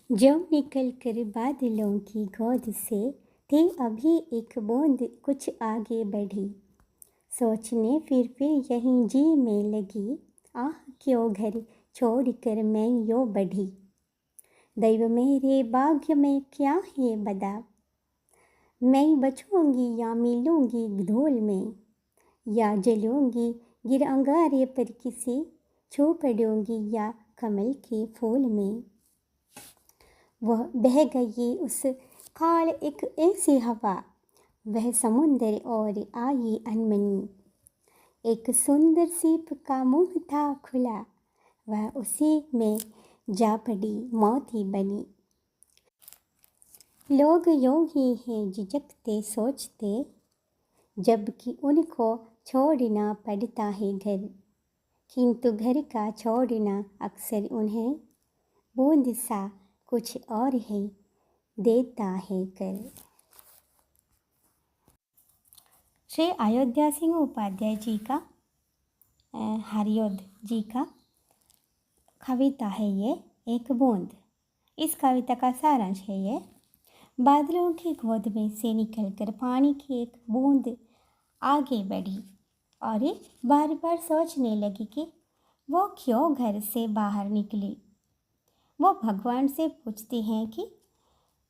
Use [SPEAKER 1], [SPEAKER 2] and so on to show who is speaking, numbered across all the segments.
[SPEAKER 1] जो निकल कर बादलों की गोद से थी अभी एक बूंद कुछ आगे बढ़ी। सोचने फिर यहीं जी में लगी, आह क्यों घर छोड़ कर मैं यो बढ़ी। दैव मेरे भाग्य में क्या है बदा, मैं बचूंगी या मिलूंगी धूल में, या जलूंगी गिर अंगारे पर किसी, छू पड़ूंगी या कमल के फूल में। वह बह गई उस काल एक ऐसी हवा, वह समुंदर और आई अनमनी। एक सुंदर सीप का मुंह था खुला, वह उसी में जा पड़ी मोती बनी। लोग यूं ही हैं झिझकते सोचते, जबकि उनको छोड़ना पड़ता है घर, किंतु घर का छोड़ना अक्सर उन्हें बूंद सा कुछ और है देता है कर। श्री अयोध्या सिंह उपाध्याय जी का हरियोध जी का कविता है ये एक बूंद। इस कविता का सारांश है ये, बादलों की गोद में से निकलकर पानी की एक बूंद आगे बढ़ी और बार बार सोचने लगी कि वो क्यों घर से बाहर निकली। वो भगवान से पूछती हैं कि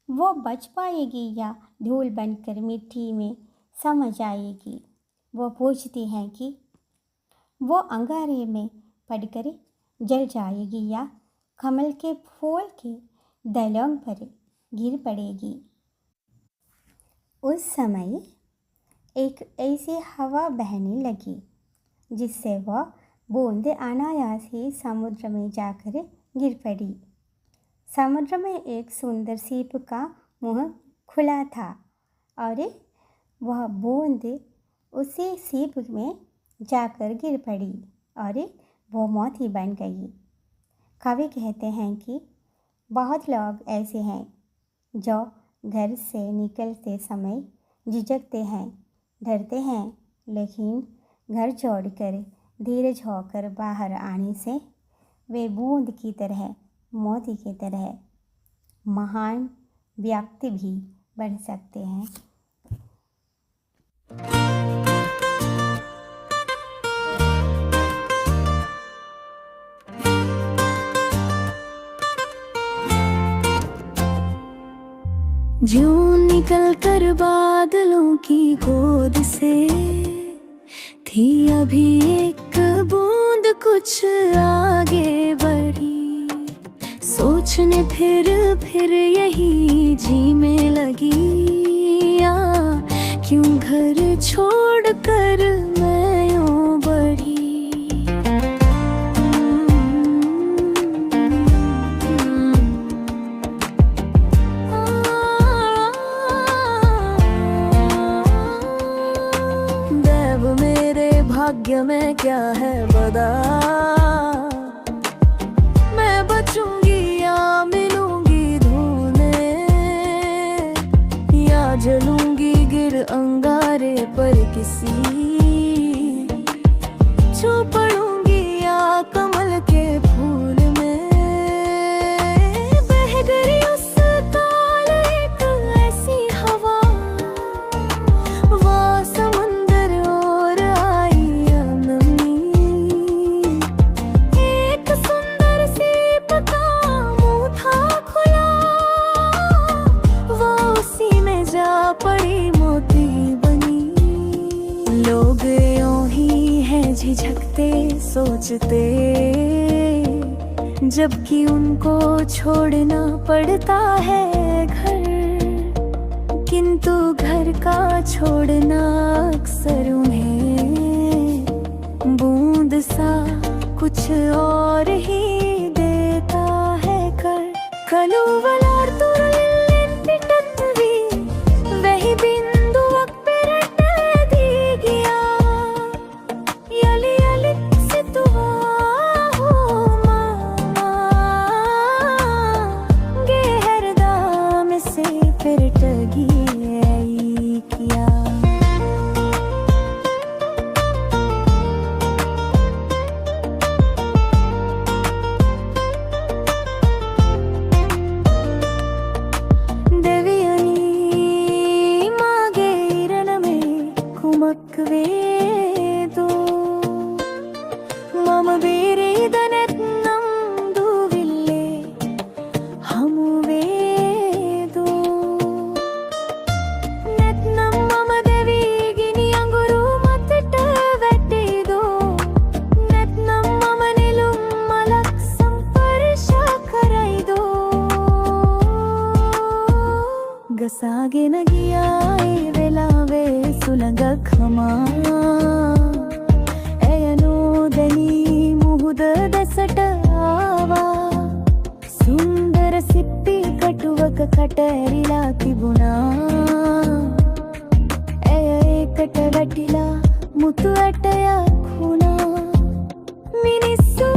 [SPEAKER 1] वो बच पाएगी या धूल बनकर मिट्टी में समझ आएगी। वो पूछती हैं कि वो अंगारे में पड़कर जल जाएगी या कमल के फूल के दलों पर गिर पड़ेगी। उस समय एक ऐसी हवा बहने लगी जिससे वह बूंद अनायास ही समुद्र में जाकर गिर पड़ी। समुद्र में एक सुंदर सीप का मुंह खुला था और वह बूंद उसी सीप में जाकर गिर पड़ी और वो मोती बन गई। कवि कहते हैं कि बहुत लोग ऐसे हैं जो घर से निकलते समय झिझकते हैं, डरते हैं, लेकिन घर छोड़कर धीरज होकर बाहर आने से वे बूंद की तरह, मोती की तरह महान व्यक्ति भी बन सकते हैं।
[SPEAKER 2] जो निकल कर बादलों की गोद से थी अभी एक बूंद कुछ आगे बढ़ी। सोचने फिर यही जी में लगी, क्यों घर छोड़ कर मैं यूं बढ़ी। देव मेरे भाग्य में क्या है बदा, मैं बचूंगी या मिलूंगी धूल में, या जलूंगी गिर अंगारे पर किसी, छू पड़ूंगी या कमल के फूल में। बह गई उस काल एक ऐसी हवा, वह समुंदर और आई अनमनी। एक सुंदर सीप का मुंह था खुला, वह उसी में जा पड़ी मोती बनी। लोग यूं ही हैं झिझकते सोचते, जबकि उनको छोड़ना पड़ता है घर, किंतु घर का छोड़ना अक्सर उन्हें बूंद सा कुछ और ही देता है कर। कलुवलार तुरलिन पिटन्वी वही बिंदु अक्पेरट दीगिया, यली यली सितुआ हो मामा, गे हरदाम से फिरट गी किया। හමා ඇය නොදැනී මුහුද දෙසට ආවා සුන්දර සිප්පි කටුවක කට ඇරිලා තිබුණා ඇය ඒකට වැටිලා මුතු ඇටයක් වුණා මිනිස්සු